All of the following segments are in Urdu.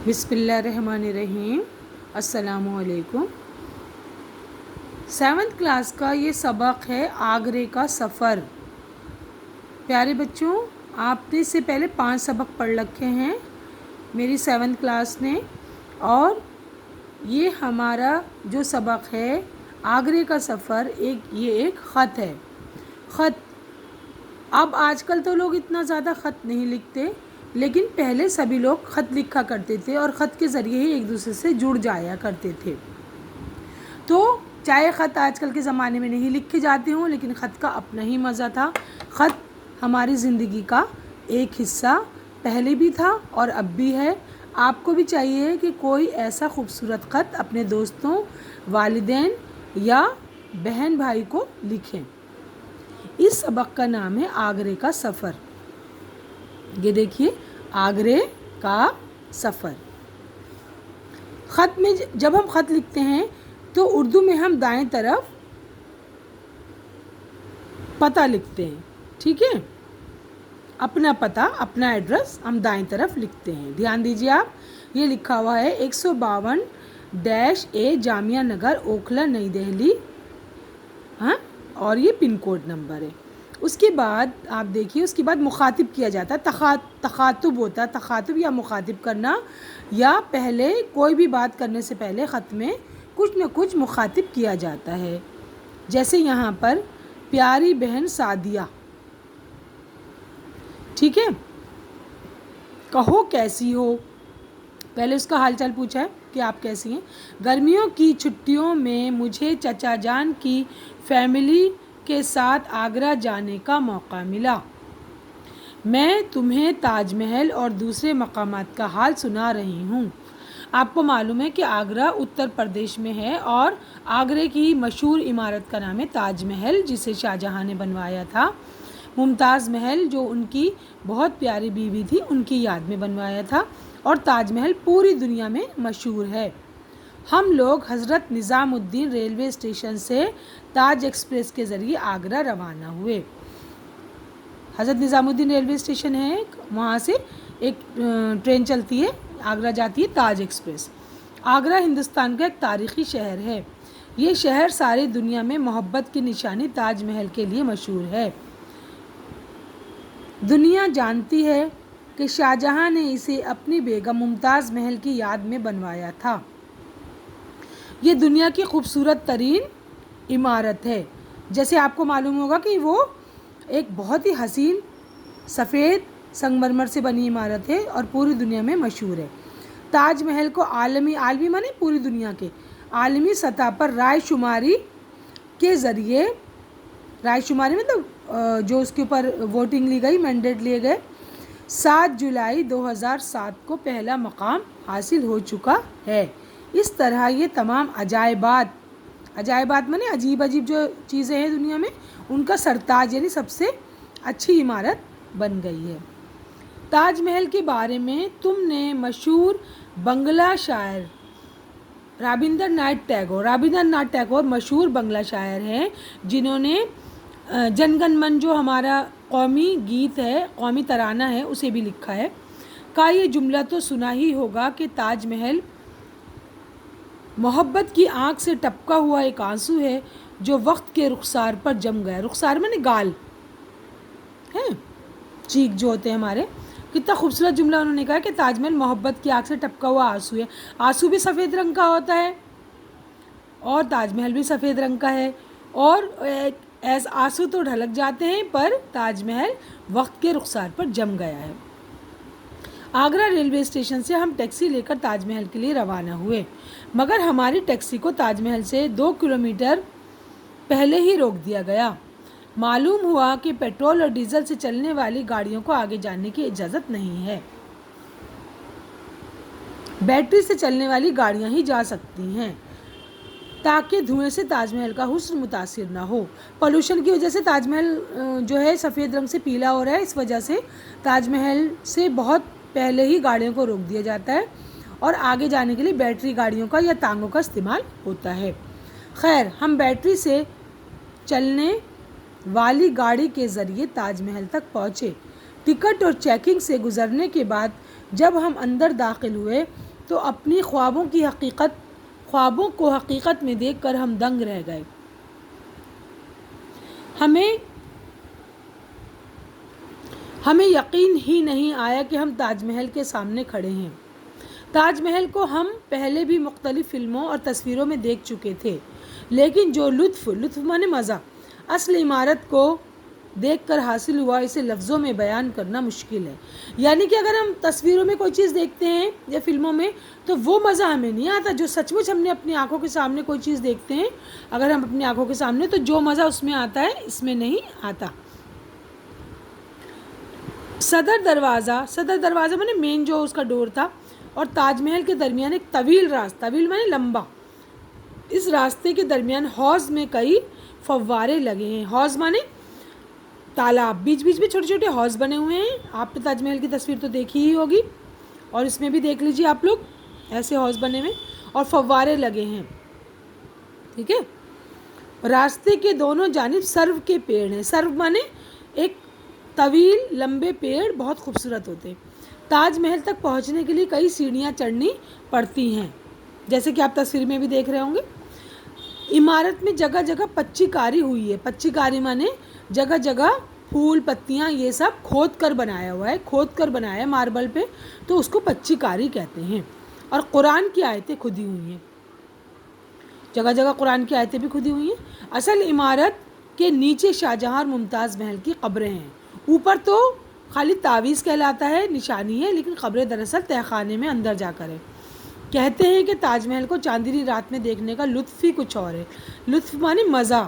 بسم اللہ الرحمن الرحیم۔ السلام علیکم۔ 7th کلاس کا یہ سبق ہے آگرے کا سفر۔ پیارے بچوں، آپ نے اس سے پہلے 5 سبق پڑھ رکھے ہیں میری 7th کلاس نے، اور یہ ہمارا جو سبق ہے آگرے کا سفر یہ ایک خط ہے۔ خط اب آج کل تو لوگ اتنا زیادہ خط نہیں لکھتے، لیکن پہلے سبھی لوگ خط لکھا کرتے تھے اور خط کے ذریعے ہی ایک دوسرے سے جڑ جایا کرتے تھے۔ تو چاہے خط آج کل کے زمانے میں نہیں لکھے جاتے ہوں، لیکن خط کا اپنا ہی مزہ تھا۔ خط ہماری زندگی کا ایک حصہ پہلے بھی تھا اور اب بھی ہے۔ آپ کو بھی چاہیے کہ کوئی ایسا خوبصورت خط اپنے دوستوں، والدین یا بہن بھائی کو لکھیں۔ اس سبق کا نام ہے آگرے کا سفر۔ یہ دیکھیے، آگرے کا سفر۔ خط میں جب ہم خط لکھتے ہیں تو اردو میں ہم دائیں طرف پتہ لکھتے ہیں، ٹھیک ہے؟ اپنا پتہ، اپنا ایڈریس ہم دائیں طرف لکھتے ہیں۔ دھیان دیجیے، آپ یہ لکھا ہوا ہے 152-A جامعہ نگر، اوکھلا، نئی دہلی، ہاں، اور یہ پن کوڈ نمبر ہے۔ اس کے بعد آپ دیکھیے، اس کے بعد مخاطب کیا جاتا ہے، تخاطب ہوتا ہے، تخاطب یا مخاطب کرنا، یا پہلے کوئی بھی بات کرنے سے پہلے خط میں کچھ نہ کچھ مخاطب کیا جاتا ہے۔ جیسے یہاں پر پیاری بہن سعدیہ، ٹھیک ہے، کہو کیسی ہو، پہلے اس کا حال چال پوچھا ہے کہ آپ کیسی ہیں۔ گرمیوں کی چھٹیوں میں مجھے چچا جان کی فیملی کے ساتھ آگرہ جانے کا موقع ملا۔ میں تمہیں تاج محل اور دوسرے مقامات کا حال سنا رہی ہوں۔ آپ کو معلوم ہے کہ آگرہ اتر پردیش میں ہے، اور آگرے کی مشہور عمارت کا نام ہے تاج محل، جسے شاہ جہاں نے بنوایا تھا۔ ممتاز محل جو ان کی بہت پیاری بیوی تھی، ان کی یاد میں بنوایا تھا، اور تاج محل پوری دنیا میں مشہور ہے۔ ہم لوگ حضرت نظام الدین ریلوے اسٹیشن سے تاج ایکسپریس کے ذریعے آگرہ روانہ ہوئے۔ حضرت نظام الدین ریلوے اسٹیشن ہے، وہاں سے ایک ٹرین چلتی ہے، آگرہ جاتی ہے تاج ایکسپریس۔ آگرہ ہندوستان کا ایک تاریخی شہر ہے۔ یہ شہر ساری دنیا میں محبت کی نشانی تاج محل کے لیے مشہور ہے۔ دنیا جانتی ہے کہ شاہ جہاں نے اسے اپنی بیگم ممتاز محل کی یاد میں بنوایا تھا۔ یہ دنیا کی خوبصورت ترین عمارت ہے۔ جیسے آپ کو معلوم ہوگا کہ وہ ایک بہت ہی حسین سفید سنگ مرمر سے بنی عمارت ہے اور پوری دنیا میں مشہور ہے۔ تاج محل کو عالمی معنی پوری دنیا کے عالمی سطح پر رائے شماری کے ذریعے، رائے شماری مطلب جو اس کے اوپر ووٹنگ لی گئی، مینڈیٹ لیے گئے، 7 جولائی 2007 کو پہلا مقام حاصل ہو چکا ہے۔ اس طرح یہ تمام عجائبات معنی عجیب جو چیزیں ہیں دنیا میں، ان کا سرتاج یعنی سب سے اچھی عمارت بن گئی ہے۔ تاج محل کے بارے میں تم نے مشہور بنگلہ شاعر رابندر ناتھ ٹیگور مشہور بنگلہ شاعر ہیں، جنہوں نے جن گن من جو ہمارا قومی گیت ہے، قومی ترانہ ہے، اسے بھی لکھا ہے۔ کا یہ جملہ تو سنا ہی ہوگا کہ تاج محل محبت کی آنکھ سے ٹپکا ہوا ایک آنسو ہے جو وقت کے رخسار پر جم گیا۔ رخسار میں نے گال ہیں، چیک جو ہوتے ہیں ہمارے۔ کتنا خوبصورت جملہ انہوں نے کہا کہ تاج محل محبت کی آنکھ سے ٹپکا ہوا آنسو ہے۔ آنسو بھی سفید رنگ کا ہوتا ہے اور تاج محل بھی سفید رنگ کا ہے، اور آنسو تو ڈھلک جاتے ہیں، پر تاج محل وقت کے رخسار پر جم گیا ہے۔ آگرہ ریلوے اسٹیشن سے ہم ٹیکسی لے کر تاج محل کے لیے روانہ ہوئے، مگر ہماری ٹیکسی کو تاج محل سے 2 کلومیٹر پہلے ہی روک دیا گیا۔ معلوم ہوا کہ پیٹرول اور ڈیزل سے چلنے والی گاڑیوں کو آگے جانے کی اجازت نہیں ہے، بیٹری سے چلنے والی گاڑیاں ہی جا سکتی ہیں، تاکہ دھوئیں سے تاج محل کا حسن متاثر نہ ہو۔ پولوشن کی وجہ سے تاج محل جو ہے سفید رنگ سے پیلا ہو رہا ہے، اس وجہ سے تاج محل سے بہت پہلے ہی گاڑیوں کو روک دیا جاتا ہے، اور آگے جانے کے لیے بیٹری گاڑیوں کا یا ٹانگوں کا استعمال ہوتا ہے۔ خیر، ہم بیٹری سے چلنے والی گاڑی کے ذریعے تاج محل تک پہنچے۔ ٹکٹ اور چیکنگ سے گزرنے کے بعد جب ہم اندر داخل ہوئے تو اپنی خوابوں کو حقیقت میں دیکھ کر ہم دنگ رہ گئے. ہمیں یقین ہی نہیں آیا کہ ہم تاج محل کے سامنے کھڑے ہیں. تاج محل کو ہم پہلے بھی مختلف فلموں اور تصویروں میں دیکھ چکے تھے، لیکن جو لطف مانے مزہ اصل عمارت کو دیکھ کر حاصل ہوا اسے لفظوں میں بیان کرنا مشکل ہے. یعنی کہ اگر ہم تصویروں میں کوئی چیز دیکھتے ہیں یا فلموں میں تو وہ مزہ ہمیں نہیں آتا جو سچ مچ ہم نے اپنی آنکھوں کے سامنے کوئی چیز دیکھتے ہیں. اگر ہم اپنی آنکھوں کے سامنے تو جو مزہ اس میں آتا ہے اس میں نہیں آتا. صدر دروازہ مانے مین جو اس کا ڈور تھا اور تاج محل کے درمیان ایک طویل راستہ، طویل مانے لمبا. اس راستے کے درمیان حوض میں کئی فوارے لگے ہیں. حوض مانے تالاب، بیچ بیچ میں چھوٹے چھوٹے حوض بنے ہوئے ہیں. آپ نے تاج محل کی تصویر تو دیکھی ہی ہوگی اور اس میں بھی دیکھ لیجیے آپ لوگ، ایسے حوض بنے ہوئے اور فوارے لگے ہیں. ٹھیک ہے. راستے کے دونوں جانب سرو کے پیڑ ہیں. سرو مانے ایک طویل لمبے پیڑ بہت خوبصورت ہوتے ہیں. تاج محل تک پہنچنے کے لیے کئی سیڑھیاں چڑھنی پڑتی ہیں جیسے کہ آپ تصویر میں بھی دیکھ رہے ہوں گے. عمارت میں جگہ جگہ پچی کاری ہوئی ہے. پچی کاری مانے جگہ جگہ پھول پتیاں یہ سب کھود کر بنایا ہوا ہے، کھود کر بنایا ہے ماربل پہ، تو اس کو پچی کاری کہتے ہیں. اور قرآن کی آیتیں کھدی ہوئی ہیں، جگہ جگہ قرآن کی آیتیں بھی کھدی ہوئی ہیں. اصل عمارت کے نیچے شاہجہاں اور ممتاز محل کی قبریں ہیں. اوپر تو خالی تعویذ کہلاتا ہے، نشانی ہے، لیکن قبریں دراصل تہہ خانے میں اندر جا کر ہے. کہتے ہیں کہ تاج محل کو چاندنی رات میں دیکھنے کا لطف ہی کچھ اور ہے. لطف مانے مزہ.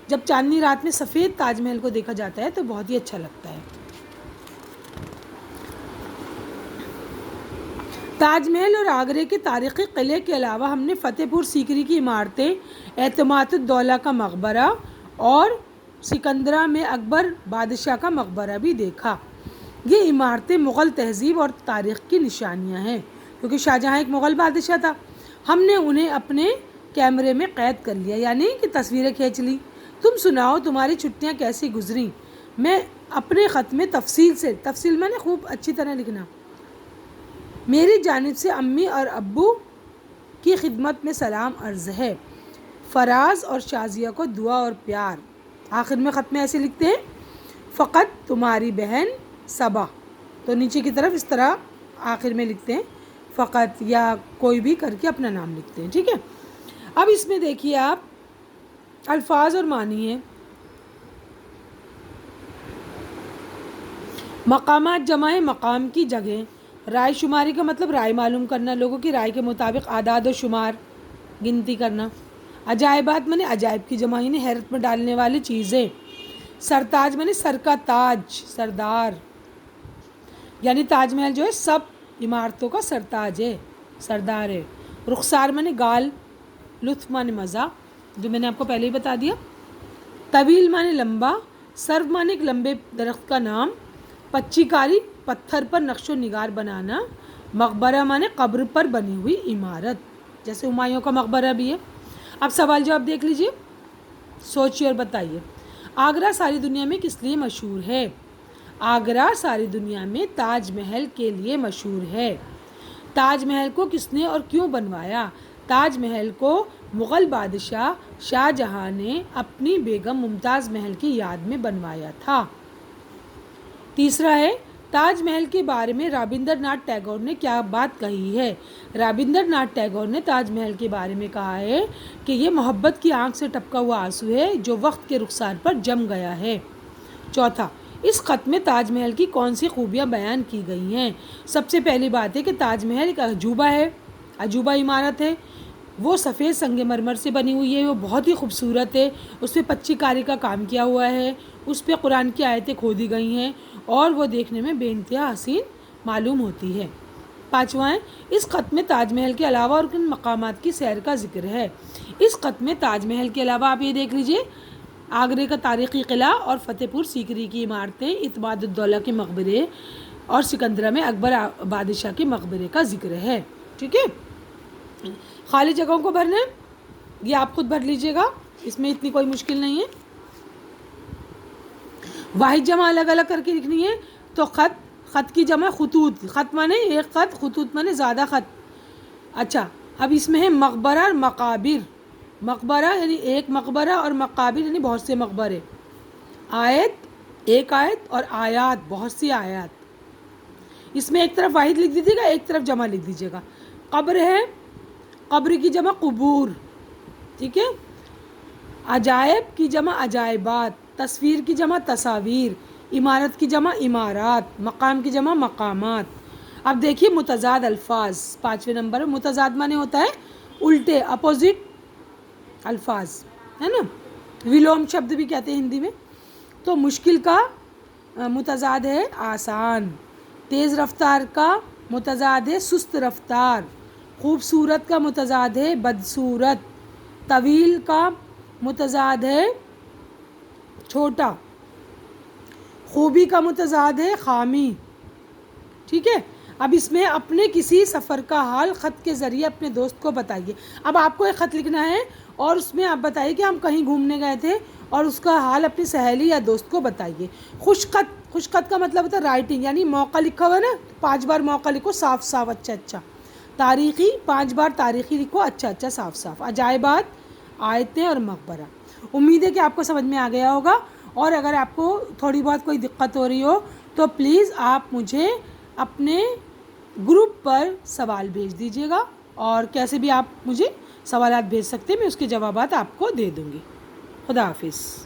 جب چاندنی رات میں سفید تاج محل کو دیکھا جاتا ہے تو بہت ہی اچھا لگتا ہے. تاج محل اور آگرے کے تاریخی قلعے کے علاوہ ہم نے فتح پور سیکری کی عمارتیں، اعتماد الدولہ کا مقبرہ اور سکندرہ میں اکبر بادشاہ کا مقبرہ بھی دیکھا. یہ عمارتیں مغل تہذیب اور تاریخ کی نشانیاں ہیں کیونکہ شاہجہاں ایک مغل بادشاہ تھا. ہم نے انہیں اپنے کیمرے میں قید کر لیا، یعنی کہ تصویریں کھینچ لی. تم سناؤ تمہاری چھٹیاں کیسی گزریں؟ میں اپنے خط میں تفصیل میں نے خوب اچھی طرح لکھنا. میری جانب سے امی اور ابو کی خدمت میں سلام عرض ہے. فراز اور شازیہ کو دعا اور پیار. آخر میں خط میں ایسے لکھتے ہیں، فقط تمہاری بہن صبا. تو نیچے کی طرف اس طرح آخر میں لکھتے ہیں فقط یا کوئی بھی کر کے اپنا نام لکھتے ہیں. ٹھیک ہے. اب اس میں دیکھیے آپ الفاظ اور معنی ہیں. مقامات جمع مقام کی جگہ. رائے شماری کا مطلب رائے معلوم کرنا، لوگوں کی رائے کے مطابق اعداد و شمار گنتی کرنا. عجائبات مانے عجائب کی جمع، یعنی حیرت میں ڈالنے والی چیزیں. سرتاج مانے سر کا تاج، سردار، یعنی تاج محل جو ہے سب عمارتوں کا سرتاج ہے، سردار ہے. رخسار مانے گال، لطف مانے مزہ جو میں نے آپ کو پہلے ہی بتا دیا. طویل مانے لمبا، سرو مانے ایک لمبے درخت کا نام. پچی کاری پتھر پر نقش و نگار بنانا. مقبرہ مانے قبر پر بنی ہوئی عمارت، جیسے ہمایوں کا مقبرہ بھی ہے. اب سوال جواب دیکھ لیجئے، سوچیے اور بتائیے. آگرہ ساری دنیا میں کس لیے مشہور ہے؟ آگرہ ساری دنیا میں تاج محل کے لیے مشہور ہے. تاج محل کو کس نے اور کیوں بنوایا؟ تاج محل کو مغل بادشاہ شاہ جہاں نے اپنی بیگم ممتاز محل کی یاد میں بنوایا تھا. تیسرا ہے تاج محل کے بارے میں رابندر ناتھ ٹیگور نے کیا بات کہی ہے؟ رابندر ناتھ ٹیگور نے تاج محل کے بارے میں کہا ہے کہ یہ محبت کی آنکھ سے ٹپکا ہوا آنسو ہے جو وقت کے رخسار پر جم گیا ہے. چوتھا، اس خط میں تاج محل کی کون سی خوبیاں بیان کی گئی ہیں؟ سب سے پہلی بات ہے کہ تاج محل ایک عجوبہ ہے، عجوبہ عمارت ہے. وہ سفید سنگ مرمر سے بنی ہوئی ہے، وہ بہت ہی خوبصورت ہے. اس پہ پچی کاری کا کام کیا ہوا ہے، اس پہ قرآن کی آیتیں کھودی گئی ہیں اور وہ دیکھنے میں بے انتہا حسین معلوم ہوتی ہے. پانچواں ہے اس خط میں تاج محل کے علاوہ اور کن مقامات کی سیر کا ذکر ہے؟ اس خط میں تاج محل کے علاوہ آپ یہ دیکھ لیجئے آگرے کا تاریخی قلعہ اور فتح پور سیکری کی عمارتیں، اعتماد الدولہ کے مقبرے اور سکندرہ میں اکبر بادشاہ کے مقبرے کا ذکر ہے. ٹھیک ہے. خالی جگہوں کو بھرنا ہے، یہ آپ خود بھر لیجئے گا، اس میں اتنی کوئی مشکل نہیں ہے. واحد جمع الگ الگ کر کے لکھنی ہے. تو خط کی جمع خطوط. خط مانے ایک خط، خطوط مانے زیادہ خط. اچھا اب اس میں ہے مقبرہ اور مقابر. مقبرہ یعنی ایک مقبرہ اور مقابر یعنی بہت سے مقبرے. آیت ایک آیت اور آیات بہت سی آیات. اس میں ایک طرف واحد لکھ دیجیے گا ایک طرف جمع لکھ دیجیے گا. قبر ہے قبر کی جمع قبور. ٹھیک ہے. عجائب کی جمع عجائبات. تصویر کی جمع تصاویر. عمارت کی جمع عمارات. مقام کی جمع مقامات. اب دیکھیے متضاد الفاظ 5ویں نمبر. متضاد معنی ہوتا ہے الٹے اپوزٹ الفاظ ہے نا. ولوم شبد بھی کہتے ہیں ہندی میں. تو مشکل کا متضاد ہے آسان. تیز رفتار کا متضاد ہے سست رفتار. خوبصورت کا متضاد ہے بدصورت. طویل کا متضاد ہے چھوٹا. خوبی کا متضاد ہے خامی. ٹھیک ہے. اب اس میں اپنے کسی سفر کا حال خط کے ذریعے اپنے دوست کو بتائیے. اب آپ کو ایک خط لکھنا ہے اور اس میں آپ بتائیے کہ ہم کہیں گھومنے گئے تھے اور اس کا حال اپنی سہیلی یا دوست کو بتائیے. خوش خط کا مطلب ہوتا ہے رائٹنگ یعنی موقع لکھا ہوا ہے نا 5 بار موقع لکھو صاف صاف اچھا اچھا. تاریخی 5 بار تاریخی لکھو اچھا اچھا صاف صاف. عجائبات آیتیں اور مقبرہ. امید ہے کہ آپ کو سمجھ میں آ گیا ہوگا. اور اگر آپ کو تھوڑی بہت کوئی دقت ہو رہی ہو تو پلیز آپ مجھے اپنے گروپ پر سوال بھیج دیجیے گا اور کیسے بھی آپ مجھے سوالات بھیج سکتے ہیں میں اس کے جوابات آپ کو دے دوں گی. خدا حافظ.